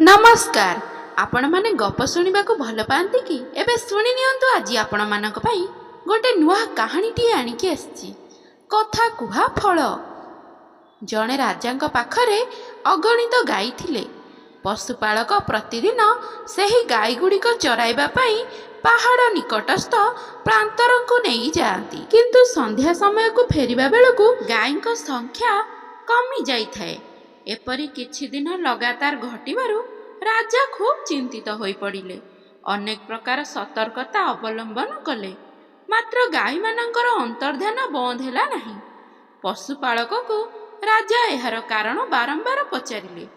नमस्कार। आपण माने गप शुणा भल पाती कि एबे शुणी नियंतु आज आपण मानक पई गोटे नुआ कहानीटी आनिकी आसी कथा कुहा फल। जड़े राजा पाखरे अगणित गाई थिले। पशुपालक प्रतिदिन सही गाई गुड़िक चराइबा पई पहाड़ निकटस्थ प्रांतर को नहीं जाती, किंतु संध्या समय को फेरिबा बेलकु गाई संख्या कमी जाई थाए। एपरी किछि दिन लगातार घटिबारु राजा खूब चिंतित होई पड़िले। अनेक प्रकार सतर्कता अवलंबन कले, मात्र गाई मानकर अंतर्ध्यान बंद हैला नहीं। पशुपालक को राजा एहार कारण बारंबार पचारिले।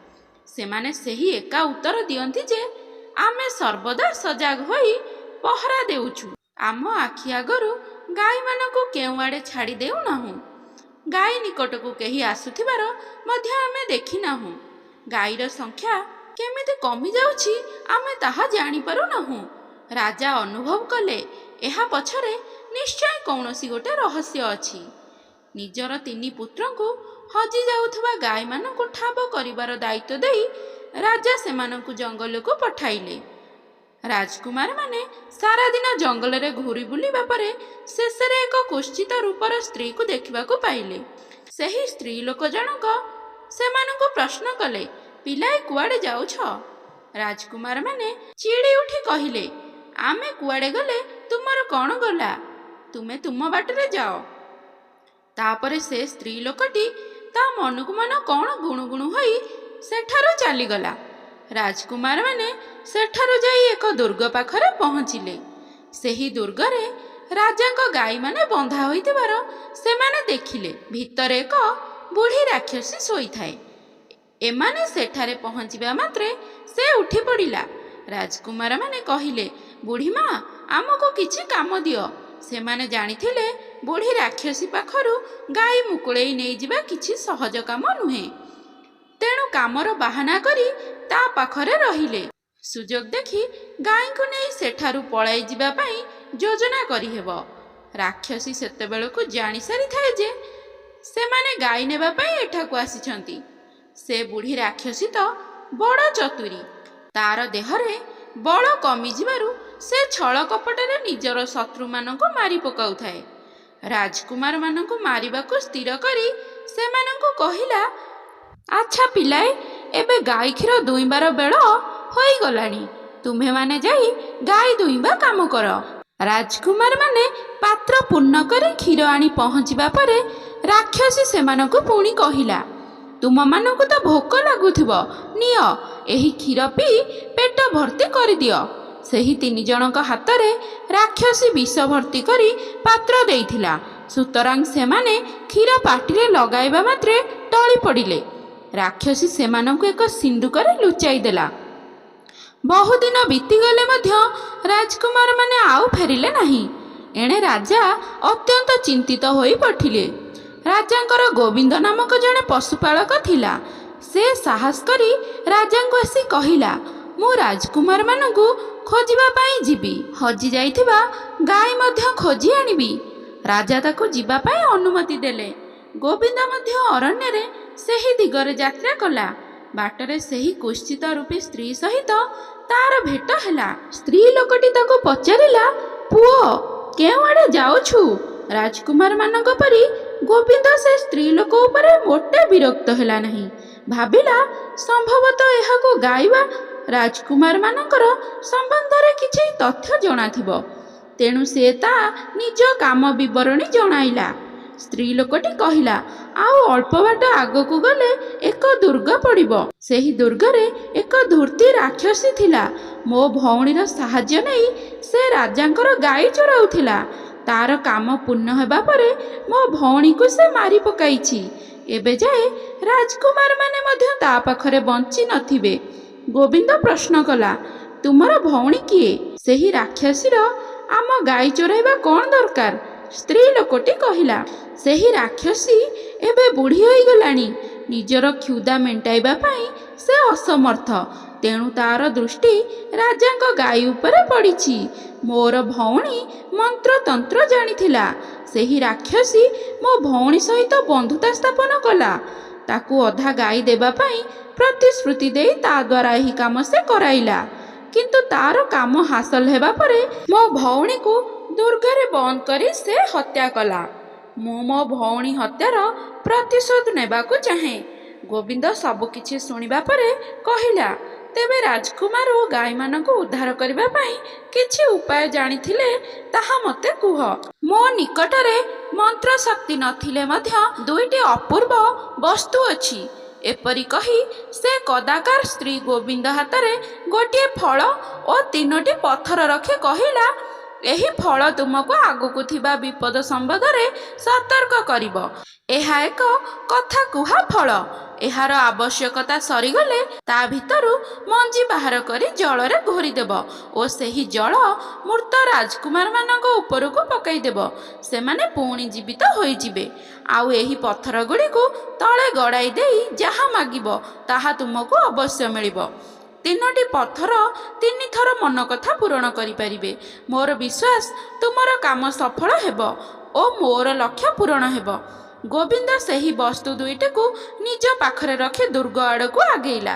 सेमाने सेही एका उत्तर दियंती जे आमे सर्वदा सजाग होई पहरा देउछु। आम आखि आगरु गाई मानकु केउ आड़े छाड़ी देउ नाहु। गाई निकट को कहीं आसुथिबार मध्य आमे देखि नाहु। गाईर संख्या केमिति कमी जाउछि आमे ताहा जानि पारु नाहु। राजा अनुभव कले एहा पछरे निश्चय कौनसी गोटे रहस्य अछि। निजर तीन पुत्र को हजि जाउथबा गाई मानकु ठाब करिवार दायित्व देई राजा सेमानकु जंगल को पठाइले। राजकुमार माने सारा दिन जंगल रे घूरी बुलिबा परे शेषरे एक कुश्चित रूपर स्त्री को देखा पाइले। सही स्त्री लोक जनक सेमानकु प्रश्न कले, पिलाए कुआडे जाउछ? राजकुमार माने चिड़ी उठी कहिले, आमे कुआडे गले तुमर कौन गला, तुमे तुम बाटरे जाओ। तापरे से स्त्री लोकटी ता मनकु मन कौन गुणुगुणु होई सेठारु चलीगला। राजकुमार माने सेठारु जाई एक दुर्ग पाखरे पहुँचिले। सेही दुर्गरे राजांक गाई माने बंधा होइतिबार सेमाने देखिले। भितर एक बुढ़ी राक्षसी सोई थाए। एमाने सेठारे पहुँचिबा मात्रे से उठी पड़िला। राजकुमार माने कहिले, बुढ़ी माँ आमको किछि काम दियो। सेमाने जानिथिले बुढ़ी राक्षसी पाखरु गाई मुकुळेई नै जिबा किछि सहज काम नुहे। तेणु कामर बाहाना करी ता पाखरे रहिले। सुजोग देखि गाई को नहीं सेठारु पलाई जिबा पई योजना करी हेबो। राक्षसी सेतेबेलकु जानि सारी थाए जे सेमाने गाई नेबा पई एठाकु आसिछंती। से बुढ़ी राक्षसी तो बड़ चतुरी। तार देहरे बल कमी जिबारु से छळ कपटरे निजर शत्रु मानकु मारी पकाउथाए। राजकुमार मानकु मारिबाकु स्थिर करी सेमानकु कहिला, अच्छा पिलाए, एबे गाई क्षीर दुईबार बेल होई गलानी। तुम्हे माने जाई गाई दुईबा काम कर। राजकुमार माने पात्र पूर्ण करी क्षीर आनी पहुँचीबा परे राक्षसी सेमानकु पुणी कहिला, तुम मानकु तो भोक लागुथिबो, नियो एही क्षीर पी पेट भर्ती करि दियो। सेही तीन जनक हातरे राक्षसी विष भर्ती करी पात्र देइथिला। सुतरां सेमाने क्षीर पाटिरे लगाइबा मात्रे टळी पड़िले। राक्षसी सेमानकु एक सिंदूकरे लुचाई देला। बहुदिन बीतीगले मध्य राजकुमार माने आउ फेरिले नाही। एणे राजा अत्यंत चिंतित होई पठिले। राजांकर गोविंद नामक जणे पशुपालक थिला। से साहस करी राजांको आसी कहिला, मु राजकुमार मानकु खोजिबा पाई जिबी। हजि जाइथिबा गाई मध्य खोजी आनिबी। राजा ताकु जिबा पाई अनुमति देले। गोविंद मध्य अरण्य रे सेही दिगरे यात्रा कला। बाटरे सेही कुश्चित रूपी स्त्री सहित तार भेट हैला। स्त्री लोकटी ताको पचारिला, पुओ केउ आड़े जाउछु? राजकुमार मानक परी गोविंद से स्त्री लोक उपरे मोटे विरक्त हैला नहीं। भाबिला संभवतः एहाको गाइबा राजकुमार मानकर संबंधरे किछि तथ्य जणाथिबो। तेणु से ता निज काम विवरणी जणाइला। स्त्री लोकटी कहिला, आउ अल्प बाट आगकू गले एक दुर्ग पड़िबो। सेही दुर्गरे एक धूर्ती राक्षसी थिला। मो भौणीर साहाय्य नहीं से राजांकर गाई चराउथिला। तार काम पूर्ण हेबा परे मो भौणी को से मारी पकाइछि। एबे जाए राजकुमार माने मध्य ता पाखरे बंची नथिबे। गोविंद प्रश्न कला, तुमर भौणी किए? सेही राक्षसीर आम गाई चराइबा कौन दरकार? स्त्री लोकटी कहिला, सेही राक्षसी एबे बुढ़ी होई गलानी। निजर क्षुदा मेंटाइबा पाई से असमर्थ। तेणु तार दृष्टि राजांक गाई उपरे पड़िछि। मोर भौणी मंत्र तंत्र जानिथिला। सेही राक्षसी मो भौणी सहित बंधुता स्थापन कला। ତାକୁ ଅଧା ଗାଈ ଦେବା ପାଇଁ ପ୍ରତିଶ୍ରୁତି ଦେଇ ତା ଦ୍ୱାରା ଏହି କାମ ସେ କରାଇଲା। କିନ୍ତୁ ତାର କାମ ହାସଲ ହେବା ପରେ ମୋ ଭଉଣୀକୁ ଦୁର୍ଗରେ ବନ୍ଦ କରି ସେ ହତ୍ୟା କଲା। ମୁଁ ମୋ ଭଉଣୀ ହତ୍ୟାର ପ୍ରତିଶୋଧ ନେବାକୁ ଚାହେଁ। ଗୋବିନ୍ଦ ସବୁକିଛି ଶୁଣିବା ପରେ କହିଲା, ତେବେ ରାଜକୁମାର ଓ ଗାଈମାନଙ୍କୁ ଉଦ୍ଧାର କରିବା ପାଇଁ କିଛି ଉପାୟ ଜାଣିଥିଲେ ତାହା ମୋତେ କୁହ। ମୋ ନିକଟରେ ମନ୍ତ୍ର ଶକ୍ତି ନଥିଲେ ମଧ୍ୟ ଦୁଇଟି ଅପୂର୍ବ ବସ୍ତୁ ଅଛି। ଏପରି କହି ସେ କଦାକାର ସ୍ତ୍ରୀ ଗୋବିନ୍ଦ ହାତରେ ଗୋଟିଏ ଫଳ ଓ 3ଟି ପଥର ରଖି କହିଲା, ଏହି ଫଳ ତୁମକୁ ଆଗକୁ ଥିବା ବିପଦ ସମ୍ବନ୍ଧରେ ସତର୍କ କରିବ। ଏହା ଏକ କଥା କୁହା ଫଳ। ଏହାର ଆବଶ୍ୟକତା ସରିଗଲେ ତା ଭିତରୁ ମଞ୍ଜି ବାହାର କରି ଜଳରେ ଘୋରିଦେବ ଓ ସେହି ଜଳ ମୃତ ରାଜକୁମାରମାନଙ୍କ ଉପରକୁ ପକାଇଦେବ। ସେମାନେ ପୁଣି ଜୀବିତ ହୋଇଯିବେ। ଆଉ ଏହି ପଥର ଗୁଡ଼ିକୁ ତଳେ ଗଡ଼ାଇ ଦେଇ ଯାହା ମାଗିବ ତାହା ତୁମକୁ ଅବଶ୍ୟ ମିଳିବ। 3ଟି ପଥର 3 ଥର ମନ କଥା ପୂରଣ କରିପାରିବେ। ମୋର ବିଶ୍ୱାସ ତୁମର କାମ ସଫଳ ହେବ ଓ ମୋର ଲକ୍ଷ୍ୟ ପୂରଣ ହେବ। ଗୋବିନ୍ଦ ସେହି ବସ୍ତୁ ଦୁଇଟିକୁ ନିଜ ପାଖରେ ରଖି ଦୁର୍ଗ ଆଡ଼କୁ ଆଗେଇଲା।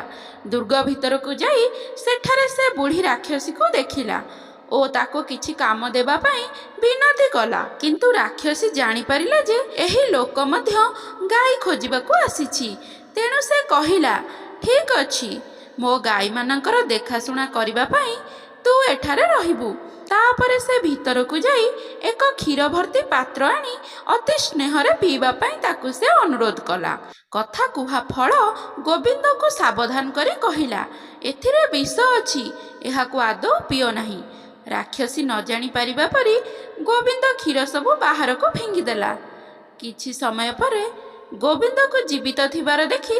ଦୁର୍ଗ ଭିତରକୁ ଯାଇ ସେଠାରେ ସେ ବୁଢ଼ୀ ରାକ୍ଷସୀକୁ ଦେଖିଲା ଓ ତାକୁ କିଛି କାମ ଦେବା ପାଇଁ ବିନତି କଲା। କିନ୍ତୁ ରାକ୍ଷସୀ ଜାଣିପାରିଲା ଯେ ଏହି ଲୋକ ମଧ୍ୟ ଗାଈ ଖୋଜିବାକୁ ଆସିଛି। ତେଣୁ ସେ କହିଲା, ଠିକ୍ ଅଛି, ମୋ ଗାଈମାନଙ୍କର ଦେଖାଶୁଣା କରିବା ପାଇଁ ତୁ ଏଠାରେ ରହିବୁ। ତାପରେ ସେ ଭିତରକୁ ଯାଇ ଏକ କ୍ଷୀର ଭର୍ତ୍ତି ପାତ୍ର ଆଣି ଅତି ସ୍ନେହରେ ପିଇବା ପାଇଁ ତାକୁ ସେ ଅନୁରୋଧ କଲା। କଥା କୁହା ଫଳ ଗୋବିନ୍ଦକୁ ସାବଧାନ କରି କହିଲା, ଏଥିରେ ବିଷ ଅଛି, ଏହାକୁ ଆଦୌ ପିଅ ନାହିଁ। ରାକ୍ଷସୀ ନ ଜାଣିପାରିବା ପରି ଗୋବିନ୍ଦ କ୍ଷୀର ସବୁ ବାହାରକୁ ଫିଙ୍ଗିଦେଲା। କିଛି ସମୟ ପରେ ଗୋବିନ୍ଦକୁ ଜୀବିତ ଥିବାର ଦେଖି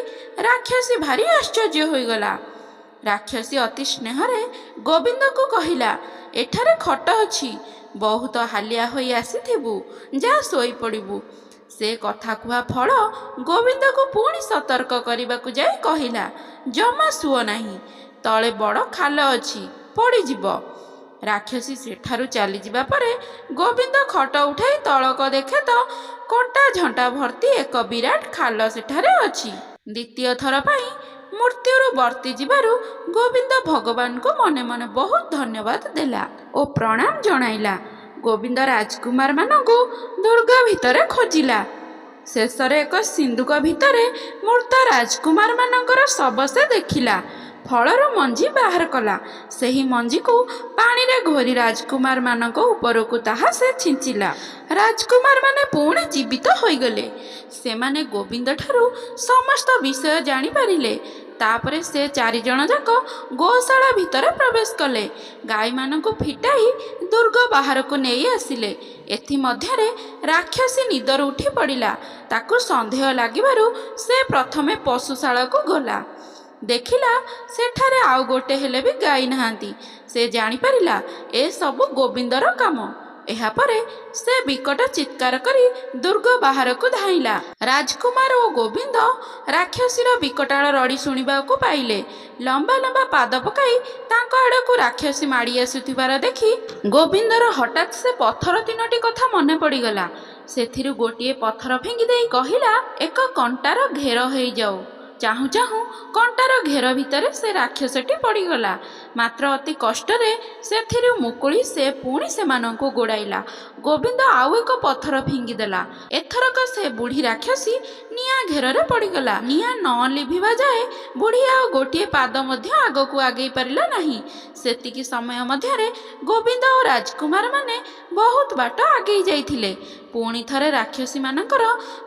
ରାକ୍ଷସୀ ଭାରି ଆଶ୍ଚର୍ଯ୍ୟ ହୋଇଗଲା। ରାକ୍ଷସୀ ଅତି ସ୍ନେହରେ ଗୋବିନ୍ଦକୁ କହିଲା, ଏଠାରେ ଖଟ ଅଛି, ବହୁତ ହାଲିଆ ହୋଇ ଆସିଥିବୁ, ଯା ଶୋଇପଡ଼ିବୁ। ସେ କଥା କୁହା ଫଳ ଗୋବିନ୍ଦକୁ ପୁଣି ସତର୍କ କରିବାକୁ ଯାଇ କହିଲା, ଜମା ଶୁଅ ନାହିଁ, ତଳେ ବଡ଼ ଖାଲ ଅଛି, ପଡ଼ିଯିବ। ରାକ୍ଷସୀ ସେଠାରୁ ଚାଲିଯିବା ପରେ ଗୋବିନ୍ଦ ଖଟ ଉଠାଇ ତଳକ ଦେଖେ ତ କଣ୍ଟା ଝଣ୍ଟା ଭର୍ତ୍ତି ଏକ ବିରାଟ ଖାଲ ସେଠାରେ ଅଛି। ଦ୍ୱିତୀୟ ଥର ପାଇଁ ମୃତ୍ୟୁରୁ ବର୍ତ୍ତିଯିବାରୁ ଗୋବିନ୍ଦ ଭଗବାନଙ୍କୁ ମନେ ମନେ ବହୁତ ଧନ୍ୟବାଦ ଦେଲା ଓ ପ୍ରଣାମ ଜଣାଇଲା। ଗୋବିନ୍ଦ ରାଜକୁମାରମାନଙ୍କୁ ଦୁର୍ଗ ଭିତରେ ଖୋଜିଲା। ଶେଷରେ ଏକ ସିନ୍ଦୁକ ଭିତରେ ମୃତ ରାଜକୁମାରମାନଙ୍କର ଶବ ସେ ଦେଖିଲା। ଫଳରୁ ମଞ୍ଜି ବାହାର କଲା। ସେହି ମଞ୍ଜିକୁ ପାଣିରେ ଘୋରି ରାଜକୁମାରମାନଙ୍କ ଉପରକୁ ତାହା ସେ ଛିଞ୍ଚିଲା। ରାଜକୁମାରମାନେ ପୁଣି ଜୀବିତ ହୋଇଗଲେ। ସେମାନେ ଗୋବିନ୍ଦଠାରୁ ସମସ୍ତ ବିଷୟ ଜାଣିପାରିଲେ। ତାପରେ ସେ 4 ଜଣ ଯାକ ଗୋଶାଳା ଭିତରେ ପ୍ରବେଶ କଲେ। ଗାଈମାନଙ୍କୁ ଫିଟାଇ ଦୁର୍ଗ ବାହାରକୁ ନେଇ ଆସିଲେ। ଏଥିମଧ୍ୟରେ ରାକ୍ଷସୀ ନିଦରୁ ଉଠି ପଡ଼ିଲା। ତାକୁ ସନ୍ଦେହ ଲାଗିବାରୁ ସେ ପ୍ରଥମେ ପଶୁଶାଳାକୁ ଗଲା। ଦେଖିଲା ସେଠାରେ ଆଉ ଗୋଟେ ହେଲେ ବି ଗାଈ ନାହାନ୍ତି। ସେ ଜାଣିପାରିଲା ଏସବୁ ଗୋବିନ୍ଦର କାମ। ଏହାପରେ ସେ ବିକଟ ଚିତ୍କାର କରି ଦୁର୍ଗ ବାହାରକୁ ଧାଇଁଲା। ରାଜକୁମାର ଓ ଗୋବିନ୍ଦ ରାକ୍ଷସୀର ବିକଟାଳ ରଡ଼ି ଶୁଣିବାକୁ ପାଇଲେ। ଲମ୍ବା ଲମ୍ବା ପାଦ ପକାଇ ତାଙ୍କ ଆଡ଼କୁ ରାକ୍ଷସୀ ମାଡ଼ି ଆସୁଥିବାର ଦେଖି ଗୋବିନ୍ଦର ହଠାତ୍ ସେ ପଥର 3ଟି କଥା ମନେ ପଡ଼ିଗଲା। ସେଥିରୁ ଗୋଟିଏ ପଥର ଫିଙ୍ଗି ଦେଇ କହିଲା, ଏକ କଣ୍ଟାର ଘେର ହୋଇଯାଉ। ଚାହୁଁ ଚାହୁଁ କଣ୍ଟାର ଘେର ଭିତରେ ସେ ରାକ୍ଷସଟି ପଡ଼ିଗଲା। ମାତ୍ର ଅତି କଷ୍ଟରେ ସେଥିରୁ ମୁକୁଳି ସେ ପୁଣି ସେମାନଙ୍କୁ ଗୋଡ଼ାଇଲା। ଗୋବିନ୍ଦ ଆଉ ଏକ ପଥର ଫିଙ୍ଗିଦେଲା। ଏଥରକ ସେ ବୁଢ଼ୀ ରାକ୍ଷସୀ ନିଆଁ ଘେରରେ ପଡ଼ିଗଲା। ନିଆଁ ନ ଲିଭିବା ଯାଏ ବୁଢ଼ୀ ଆଉ ଗୋଟିଏ ପାଦ ମଧ୍ୟ ଆଗକୁ ଆଗେଇ ପାରିଲା ନାହିଁ। ସେତିକି ସମୟ ମଧ୍ୟରେ ଗୋବିନ୍ଦ ଓ ରାଜକୁମାରମାନେ ବହୁତ ବାଟ ଆଗେଇ ଯାଇଥିଲେ। ପୁଣି ଥରେ ରାକ୍ଷସୀମାନଙ୍କର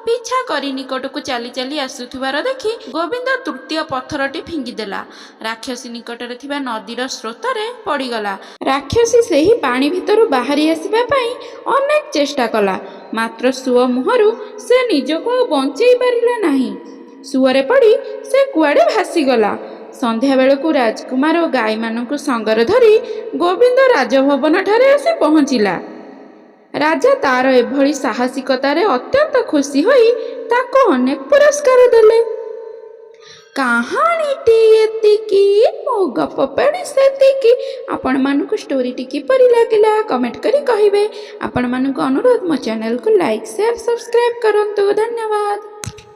ପିଛା କରି ନିକଟକୁ ଚାଲି ଚାଲି ଆସୁଥିବାର ଦେଖି ଗୋବିନ୍ଦ 3ୟ ପଥରଟି ଫିଙ୍ଗିଦେଲା। ରାକ୍ଷସୀ ନିକଟରେ ଥିବା ନଦୀର ସ୍ରୋତରେ ପଡ଼ିଗଲା। ରାକ୍ଷସୀ ସେହି ପାଣି ଭିତରୁ ବାହାରି ଆସିବା ପାଇଁ ଅନେକ ଚେଷ୍ଟା କଲା। ମାତ୍ର ସୁଅ ମୁହଁରୁ ସେ ନିଜକୁ ଆଉ ବଞ୍ଚେଇ ପାରିଲା ନାହିଁ। ସୁଅରେ ପଡ଼ି ସେ କୁଆଡ଼େ ଭାସିଗଲା। ସନ୍ଧ୍ୟାବେଳକୁ ରାଜକୁମାର ଓ ଗାଈମାନଙ୍କୁ ସଙ୍ଗରେ ଧରି ଗୋବିନ୍ଦ ରାଜଭବନଠାରେ ଆସି ପହଞ୍ଚିଲା। ରାଜା ତାର ଏଭଳି ସାହସିକତାରେ ଅତ୍ୟନ୍ତ ଖୁସି ହୋଇ ତାକୁ ଅନେକ ପୁରସ୍କାର ଦେଲେ। କାହାଣୀଟି ଏତିକି, ମୋ ଗପ ପଢ଼ି ସେତିକି। ଆପଣମାନଙ୍କୁ ଷ୍ଟୋରିଟି କିପରି ଲାଗିଲା କମେଣ୍ଟ କରି କହିବେ। ଆପଣମାନଙ୍କୁ ଅନୁରୋଧ, ମୋ ଚ୍ୟାନେଲକୁ ଲାଇକ୍, ସେୟାର, ସବସ୍କ୍ରାଇବ୍ କରନ୍ତୁ। ଧନ୍ୟବାଦ।